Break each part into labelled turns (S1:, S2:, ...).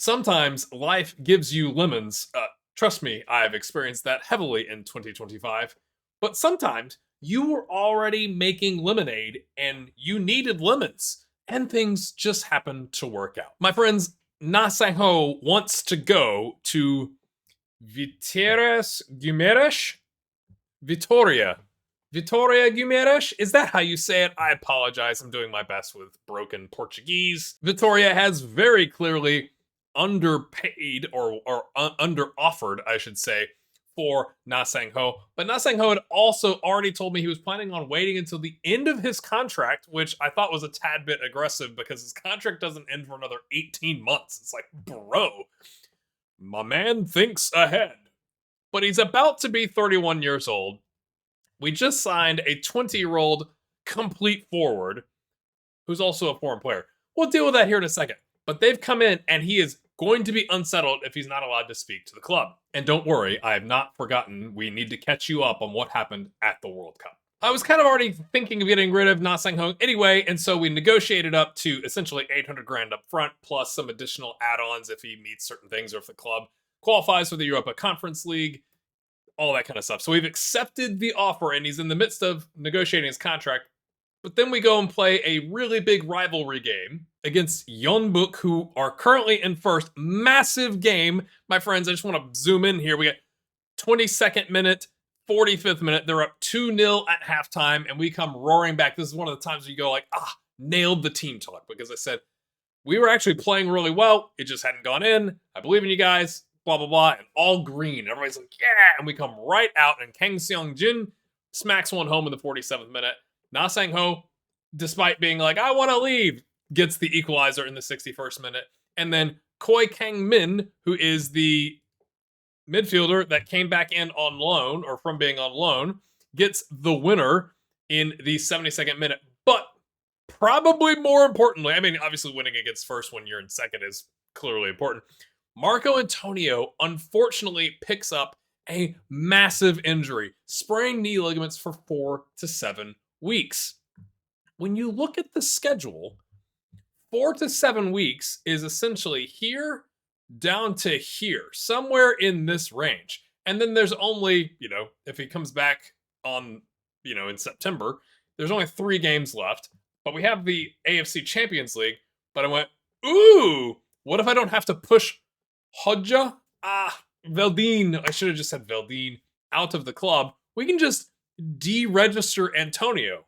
S1: Sometimes life gives you lemons. Trust me, I've experienced that heavily in 2025. But sometimes you were already making lemonade and you needed lemons, and things just happened to work out. My friends, Na Sang-ho wants to go to Viteres Guimarães? Vitoria. Vitoria Guimarães? Is that how you say it? I apologize. I'm doing my best with broken Portuguese. Vitoria has very clearly underpaid or under offered, I should say, for Na Sang-ho. But Na Sang-ho had also already told me he was planning on waiting until the end of his contract, which I thought was a tad bit aggressive because his contract doesn't end for another 18 months. It's like, bro, my man thinks ahead. But he's about to be 31 years old. We just signed a 20-year-old complete forward who's also a foreign player. We'll deal with that here in a second. But they've come in and he is going to be unsettled if he's not allowed to speak to the club. And don't worry, I have not forgotten. We need to catch you up on what happened at the World Cup. I was kind of already thinking of getting rid of Na Sang-ho anyway, and so we negotiated up to essentially 800 grand up front, plus some additional add-ons if he meets certain things or if the club qualifies for the Europa Conference League, all that kind of stuff. So we've accepted the offer, and he's in the midst of negotiating his contract. But then we go and play a really big rivalry game against Yeonbuk, who are currently in first. Massive game. My friends, I just want to zoom in here. We got 22nd minute, 45th minute. They're up 2-0 at halftime, and we come roaring back. This is one of the times where you go like, nailed the team talk. Because I said, we were actually playing really well. It just hadn't gone in. I believe in you guys. Blah, blah, blah. And all green. Everybody's like, yeah. And we come right out, and Kang Seong-jin smacks one home in the 47th minute. Na Sang-ho, despite being like, I want to leave, gets the equalizer in the 61st minute. And then Koi Kang-min, who is the midfielder that came back in on loan, or from being on loan, gets the winner in the 72nd minute. But probably more importantly, I mean, obviously winning against first when you're in second is clearly important. Marco Antonio unfortunately picks up a massive injury, sprained knee ligaments for 4 to 7 weeks. When you look at the schedule, 4 to 7 weeks is essentially here down to here, somewhere in this range. And then there's only, if he comes back on, in September, there's only 3 games left. But we have the AFC Champions League. But I went, ooh, what if I don't have to push Hodja? Veldin. I should have just said Veldin out of the club. We can just deregister Antonio.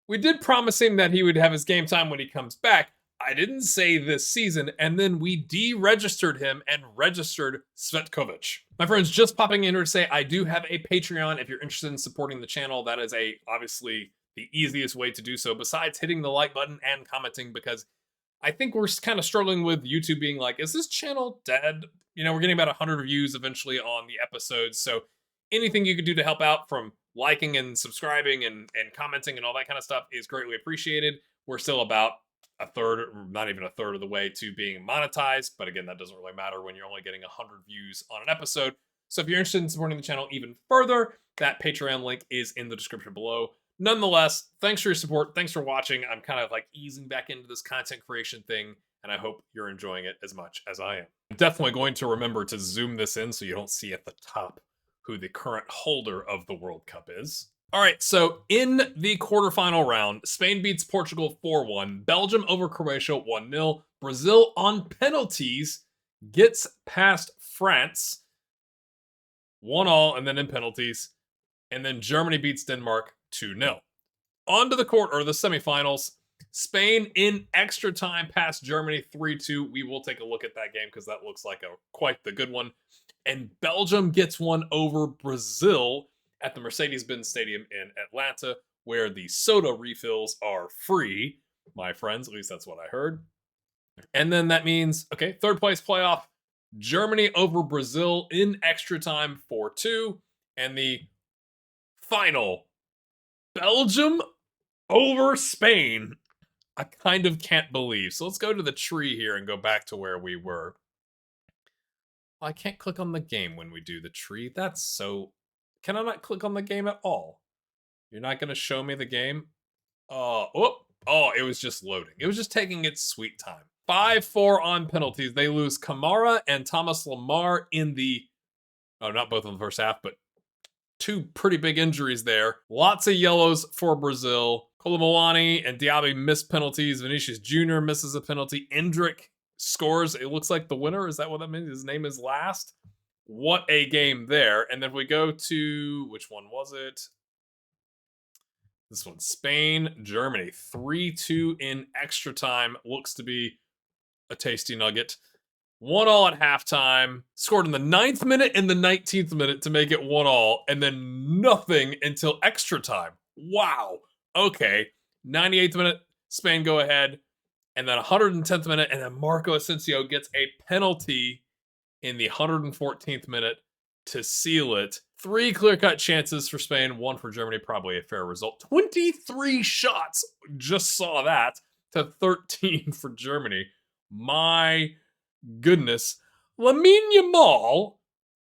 S1: We did promise him that he would have his game time when he comes back. I didn't say this season, and then we deregistered him and registered Svetkovic. My friends, just popping in here to say I do have a Patreon. If you're interested in supporting the channel, that is obviously the easiest way to do so, besides hitting the like button and commenting, because I think we're kind of struggling with YouTube being like, is this channel dead? We're getting about 100 views eventually on the episodes, so anything you could do to help out, from liking and subscribing and commenting and all that kind of stuff, is greatly appreciated. We're still about a third, not even a third of the way to being monetized, but again, that doesn't really matter when you're only getting 100 views on an episode. So if you're interested in supporting the channel even further, that Patreon link is in the description below. Nonetheless, thanks for your support. Thanks for watching. I'm kind of like easing back into this content creation thing, and I hope you're enjoying it as much as I am. I'm definitely going to remember to zoom this in so you don't see at the top who the current holder of the World Cup is. All right, so in the quarterfinal round, Spain beats Portugal 4-1, Belgium over Croatia 1-0, Brazil on penalties gets past France 1-1, and then in penalties, and then Germany beats Denmark 2-0. On to the semifinals. Spain in extra time past Germany 3-2. We will take a look at that game because that looks like quite the good one. And Belgium gets one over Brazil at the Mercedes-Benz Stadium in Atlanta, where the soda refills are free, my friends. At least that's what I heard. And then that means, okay, third place playoff, Germany over Brazil in extra time 4-2. And the final, Belgium over Spain. I kind of can't believe. So let's go to the tree here and go back to where we were. I can't click on the game when we do the tree. That's so... Can I not click on the game at all? You're not going to show me the game? It was just loading. It was just taking its sweet time. 5-4 on penalties. They lose Kamara and Thomas Lamar in the, oh, not both in the first half, but two pretty big injuries there. Lots of yellows for Brazil. Kolomowani and Diaby miss penalties. Vinicius Jr. misses a penalty. Endrick scores. It looks like the winner. Is that what that means? His name is last. What a game there. And then we go to, which one was it? This one, Spain, Germany. 3-2 in extra time. Looks to be a tasty nugget. 1-1 at halftime. Scored in the 9th minute and the 19th minute to make it 1-1. And then nothing until extra time. Wow. Okay. 98th minute, Spain go ahead. And then 110th minute, and then Marco Asensio gets a penalty in the 114th minute to seal it. 3 clear-cut chances for Spain, 1 for Germany, probably a fair result. 23 shots, just saw that, to 13 for Germany. My goodness. Lamine Yamal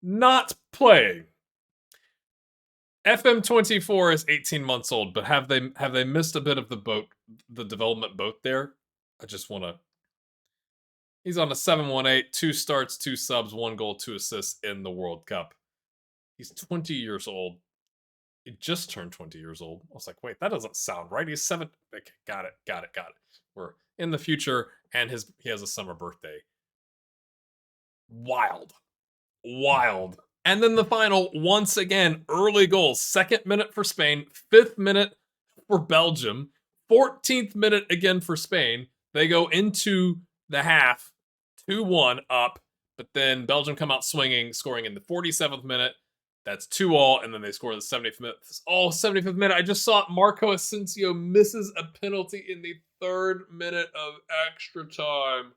S1: not playing. FM24 is 18 months old, but have they missed a bit of the development boat there? I just want to. He's on a 7-1-8, 2 starts, 2 subs, 1 goal, 2 assists in the World Cup. He's 20 years old. He just turned 20 years old. I was like, wait, that doesn't sound right. He's 7. Okay, got it. We're in the future, and he has a summer birthday. Wild. And then the final, once again, early goals. 2nd minute for Spain, 5th minute for Belgium, 14th minute again for Spain. They go into the half, 2-1 up, but then Belgium come out swinging, scoring in the 47th minute. That's 2-2, and then they score in the 70th minute. This all 75th minute. I just saw Marco Asensio misses a penalty in the 3rd minute of extra time.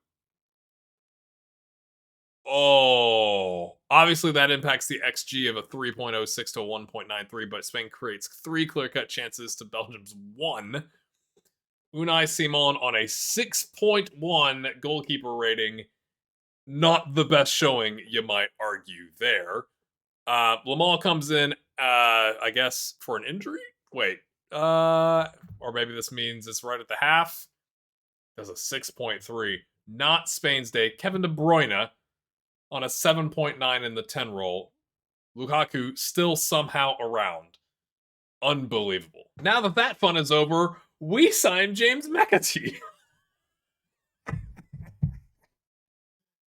S1: Oh, obviously that impacts the XG of a 3.06 to 1.93, but Spain creates 3 clear-cut chances to Belgium's 1. Unai Simon on a 6.1 goalkeeper rating. Not the best showing, you might argue there. Lamar comes in, I guess, for an injury? Wait. Or maybe this means it's right at the half. There's a 6.3. Not Spain's day. Kevin De Bruyne on a 7.9 in the 10 roll. Lukaku still somehow around. Unbelievable. Now that fun is over, we signed James McAtee.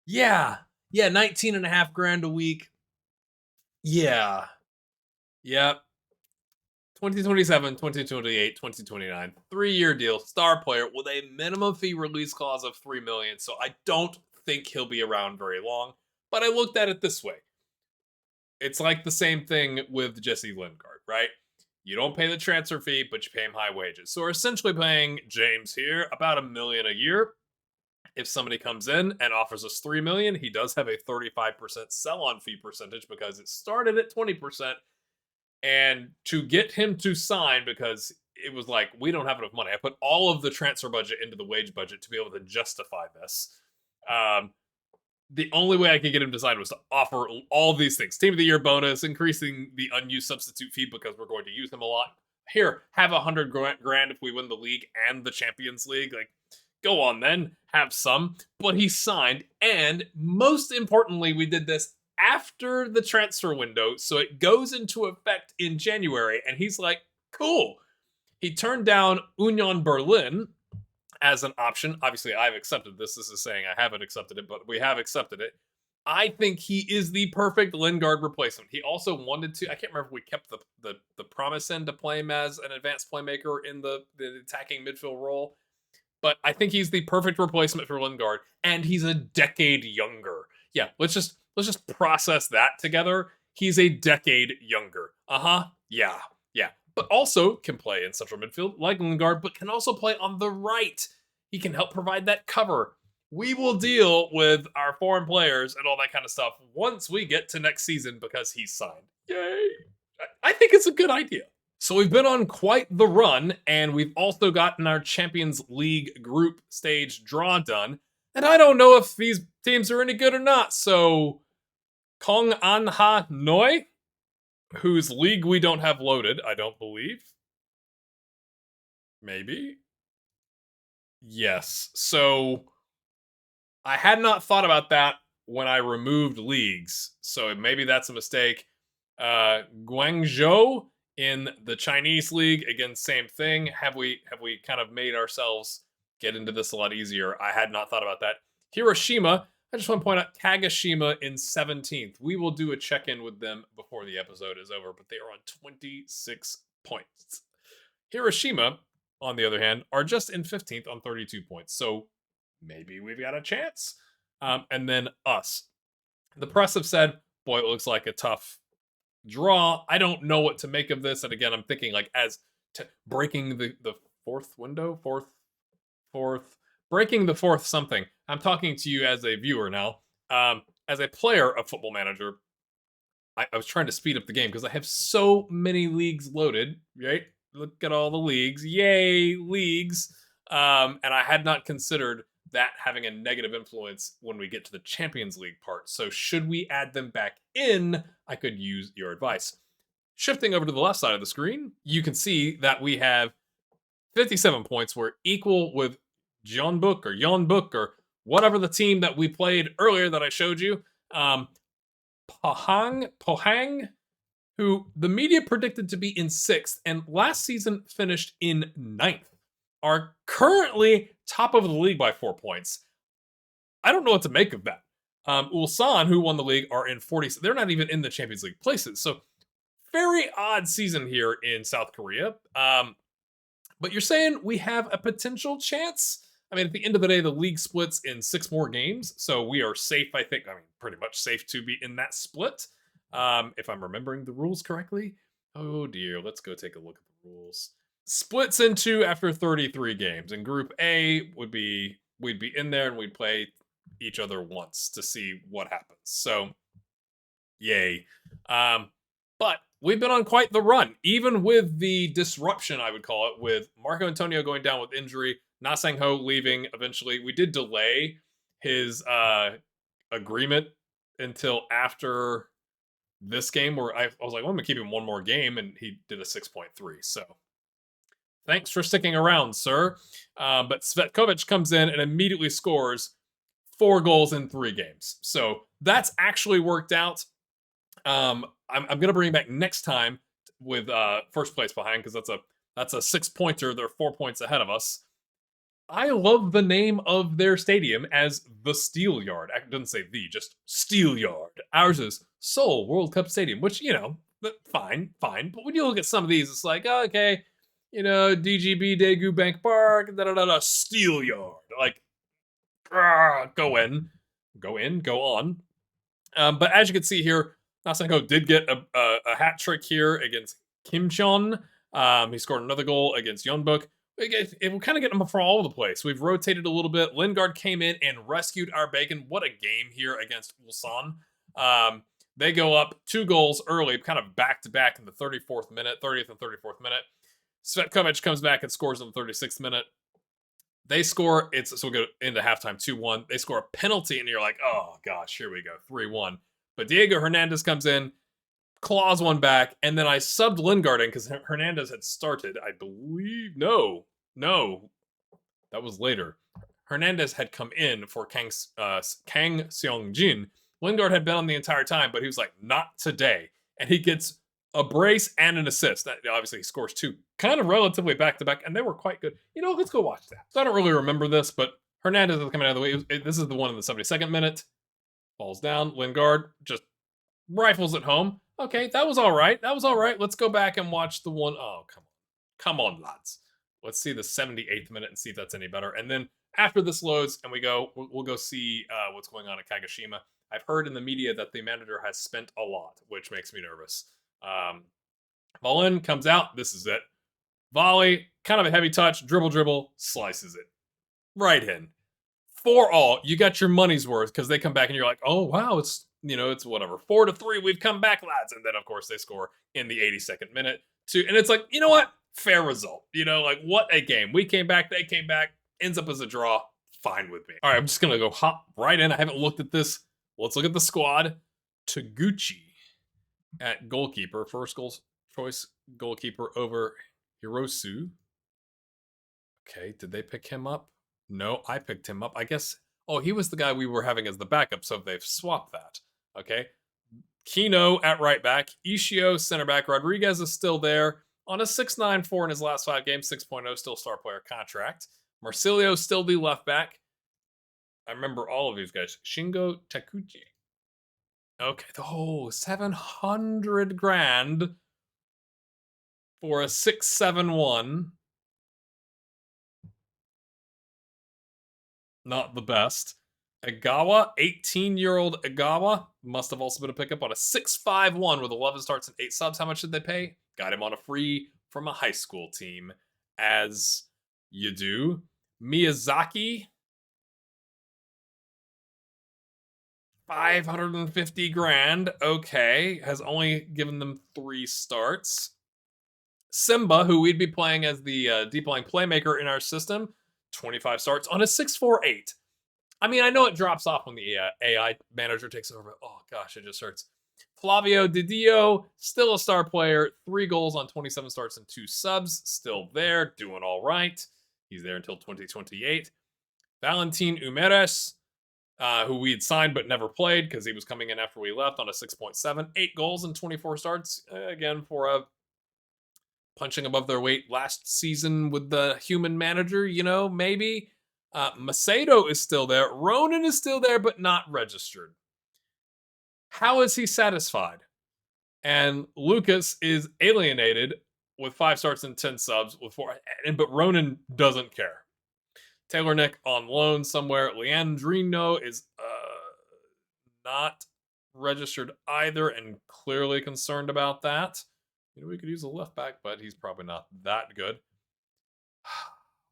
S1: Yeah, 19 and a half grand a week. Yeah. Yep. 2027, 2028, 2029. 3-year deal, star player with a minimum fee release clause of $3 million. So I don't think he'll be around very long. But I looked at it this way. It's like the same thing with Jesse Lingard, right? You don't pay the transfer fee, but you pay him high wages. So we're essentially paying James here about $1 million a year. If somebody comes in and offers us $3 million, he does have a 35% sell-on fee percentage because it started at 20%. And to get him to sign, because it was like, we don't have enough money. I put all of the transfer budget into the wage budget to be able to justify this. The only way I could get him to sign was to offer all these things. Team of the Year bonus, increasing the unused substitute fee because we're going to use him a lot. Here, have $100 grand if we win the league and the Champions League. Like, go on then, have some. But he signed, and most importantly, we did this after the transfer window, so it goes into effect in January, and he's like, cool. He turned down Union Berlin as an option. Obviously, I've accepted this. This is saying I haven't accepted it, but we have accepted it. I think he is the perfect Lingard replacement. He also wanted to, I can't remember if we kept the promise in to play him as an advanced playmaker in the attacking midfield role, but I think he's the perfect replacement for Lingard, and he's a decade younger. Yeah, let's just process that together. He's a decade younger. Yeah. But also can play in central midfield like Lingard, but can also play on the right. He can help provide that cover. We will deal with our foreign players and all that kind of stuff once we get to next season because he's signed. Yay. I think it's a good idea. So we've been on quite the run, and we've also gotten our Champions League group stage draw done. And I don't know if these teams are any good or not. So Kong An Ha Noi, whose league we don't have loaded, I don't believe. Maybe. Yes. So I had not thought about that when I removed leagues, so maybe that's a mistake. Guangzhou in the Chinese league, again, same thing. Have we kind of made ourselves get into this a lot easier? I had not thought about that. Hiroshima, I just want to point out Kagoshima in 17th. We will do a check-in with them before the episode is over, but they are on 26 points. Hiroshima, on the other hand, are just in 15th on 32 points. So maybe we've got a chance. And then us. The press have said, boy, it looks like a tough draw. I don't know what to make of this. And again, I'm thinking like as breaking the fourth window, fourth, breaking the fourth something. I'm talking to you as a viewer now. As a player of Football Manager, I was trying to speed up the game because I have so many leagues loaded, right? Look at all the leagues. Yay, leagues. And I had not considered that having a negative influence when we get to the Champions League part. So should we add them back in? I could use your advice. Shifting over to the left side of the screen, you can see that we have 57 points. We're equal with Jeonbuk or whatever the team that we played earlier that I showed you. Pohang, who the media predicted to be in 6th and last season finished in 9th, are currently top of the league by 4 points. I don't know what to make of that. Ulsan, who won the league, are in 40. They're not even in the Champions League places. So very odd season here in South Korea. But you're saying we have a potential chance? I mean, at the end of the day, the league splits in 6 more games. So we are safe, I think. I mean, pretty much safe to be in that split. If I'm remembering the rules correctly. Oh dear, let's go take a look at the rules. Splits into after 33 games. And Group A we'd be in there and we'd play each other once to see what happens. So, yay. But we've been on quite the run, even with the disruption, I would call it, with Marco Antonio going down with injury, Na Sang-ho leaving eventually. We did delay his agreement until after this game, where I was like, well, I'm going to keep him one more game, and he did a 6.3. So thanks for sticking around, sir. But Svetkovic comes in and immediately scores 4 goals in 3 games. So that's actually worked out. I'm going to bring him back next time with first place behind, because that's a 6-pointer. They're 4 points ahead of us. I love the name of their stadium as the Steel Yard. It doesn't say the, just Steel Yard. Ours is Seoul World Cup Stadium, which, fine. But when you look at some of these, it's like, oh, okay, DGB Daegu Bank Park, Steel Yard. Like, go on. But as you can see here, Nasenko did get a hat trick here against Kim Chon. He scored another goal against Yeonbuk. We're kind of getting them from all over the place. We've rotated a little bit. Lingard came in and rescued our bacon. What a game here against Ulsan. They go up 2 goals early, kind of back-to-back in the 30th and 34th minute. Svetkovic comes back and scores in the 36th minute. They score, so we'll go into halftime 2-1. They score a penalty, and you're like, oh, gosh, here we go, 3-1. But Diego Hernandez comes in, claws one back, and then I subbed Lingard in because Hernandez had started, I believe. No, that was later. Hernandez had come in for Kang Seong-jin. Lingard had been on the entire time, but he was like, not today. And he gets a brace and an assist. Obviously, he scores 2 kind of relatively back-to-back, and they were quite good. Let's go watch that. So I don't really remember this, but Hernandez is coming out of the way. This is the one in the 72nd minute. Falls down. Lingard just rifles it home. Okay, that was all right. Let's go back and watch the one. Oh, come on, lads. Let's see the 78th minute and see if that's any better. And then after this loads and we'll go see what's going on at Kagoshima. I've heard in the media that the manager has spent a lot, which makes me nervous. Volin comes out. This is it. Volley, kind of a heavy touch. Dribble, slices it right in. 4-all. You got your money's worth because they come back and you're like, oh wow, it's whatever. 4-3. We've come back, lads. And then of course they score in the 82nd minute too. And it's like, you know what? Fair result. What a game. We came back. They came back. Ends up as a draw. Fine with me. All right, I'm just gonna go hop right in. I haven't looked at this. Let's look at the squad. Taguchi at goalkeeper. First choice goalkeeper over Hirosu. Okay, did they pick him up? No, I picked him up. I guess. Oh, he was the guy we were having as the backup, so they've swapped that. Okay. Kino at right back, Ishio center back, Rodriguez is still there on a 6.94 in his last 5 games, 6.0, still star player contract. Marsilio still the left back. I remember all of these guys. Shingo Takuchi. Okay, the whole 700 grand for a 671. Not the best. Egawa, 18-year-old Egawa, must have also been a pickup on a 651 with 11 starts and 8 subs. How much did they pay? Got him on a free from a high school team, as you do. Miyazaki, 550 grand. Okay, has only given them 3 starts. Simba, who we'd be playing as the deep line playmaker in our system, 25 starts on a 648. I mean, I know it drops off when the AI manager takes over, but oh gosh, it just hurts. Flavio Didio, still a star player, 3 goals on 27 starts and 2 subs, still there, doing all right. He's there until 2028. Valentin Umeres, who we had signed but never played because he was coming in after we left on a 6.7, 8 goals and 24 starts. Again, for a punching above their weight last season with the human manager, maybe. Macedo is still there. Ronan is still there, but not registered. How is he satisfied? And Lucas is alienated with 5 starts and 10 subs with 4. But Ronan doesn't care. Taylor Nick on loan somewhere. Leandrino is not registered either and clearly concerned about that. We could use a left back, but he's probably not that good.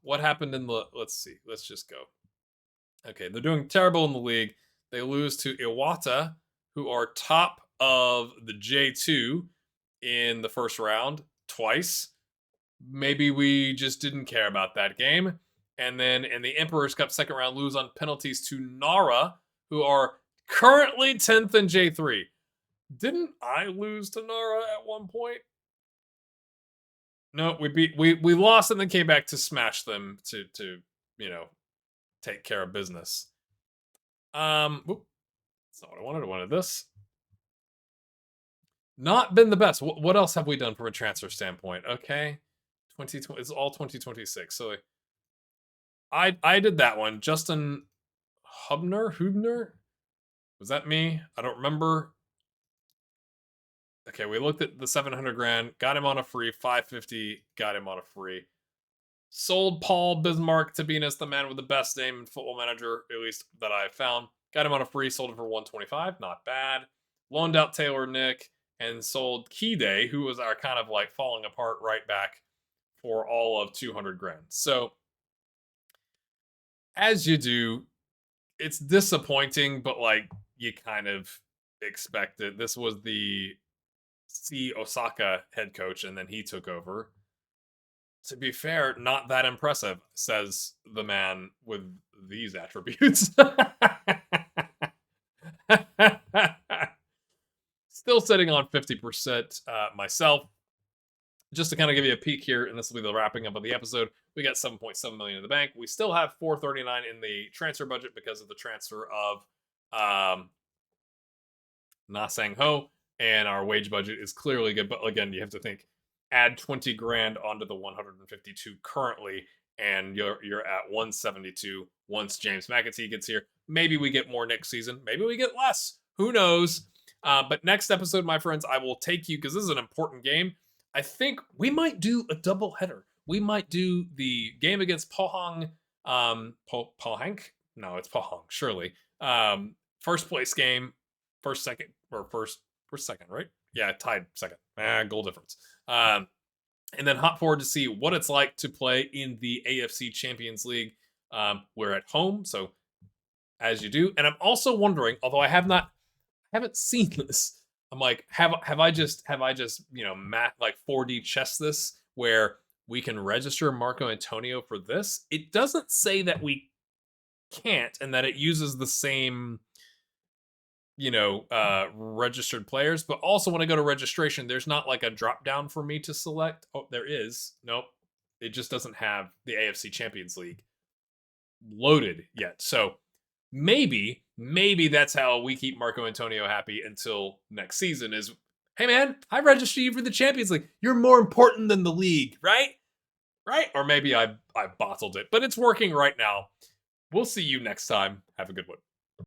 S1: What happened in the... Let's see. Let's just go. Okay, they're doing terrible in the league. They lose to Iwata, who are top of the J2 in the first round twice. Maybe we just didn't care about that game. And then in the Emperor's Cup second round, lose on penalties to Nara, who are currently 10th in J3. Didn't I lose to Nara at one point? No, we lost and then came back to smash them to take care of business. Whoop, that's not what I wanted. I wanted this. Not been the best. What else have we done from a transfer standpoint? Okay, 2020. It's all 2026. So I did that one. Justin Hubner. Was that me? I don't remember. Okay, we looked at the 700 grand, got him on a free, 550, got him on a free. Sold Paul Bismarck to Venus, the man with the best name in Football Manager, at least that I've found. Got him on a free, sold him for 125, not bad. Loaned out Taylor Nick and sold Kide, who was our kind of like falling apart right back, for all of 200 grand. So, as you do, it's disappointing, but like you kind of expect it. This was the C Osaka head coach, and then he took over. To be fair, not that impressive, says the man with these attributes. Still sitting on 50% myself. Just to kind of give you a peek here, and this will be the wrapping up of the episode, we got 7.7 million in the bank. We still have 439 in the transfer budget because of the transfer of Na Sang Ho, and our wage budget is clearly good. But again, you have to think, add 20 grand onto the 152 currently, and you're at 172 once James McAtee gets here. Maybe we get more next season. Maybe we get less. Who knows? But next episode, my friends, I will take you, because this is an important game. I think we might do a double header. We might do the game against Pohang. Pohang? No, it's Pohang, surely. First place game, first, second, right? Yeah, tied second. Goal difference. And then hop forward to see what it's like to play in the AFC Champions League. We're at home, so as you do. And I'm also wondering, although I haven't seen this. I'm like, have I just like 4D chess this where we can register Marco Antonio for this? It doesn't say that we can't, and that it uses the same registered players. But also when I go to registration, there's not like a drop down for me to select. Oh, there is. Nope. It just doesn't have the AFC Champions League loaded yet. So maybe that's how we keep Marco Antonio happy until next season is, hey man, I registered you for the Champions League. You're more important than the league, right? Right? Or maybe I bottled it, but it's working right now. We'll see you next time. Have a good one.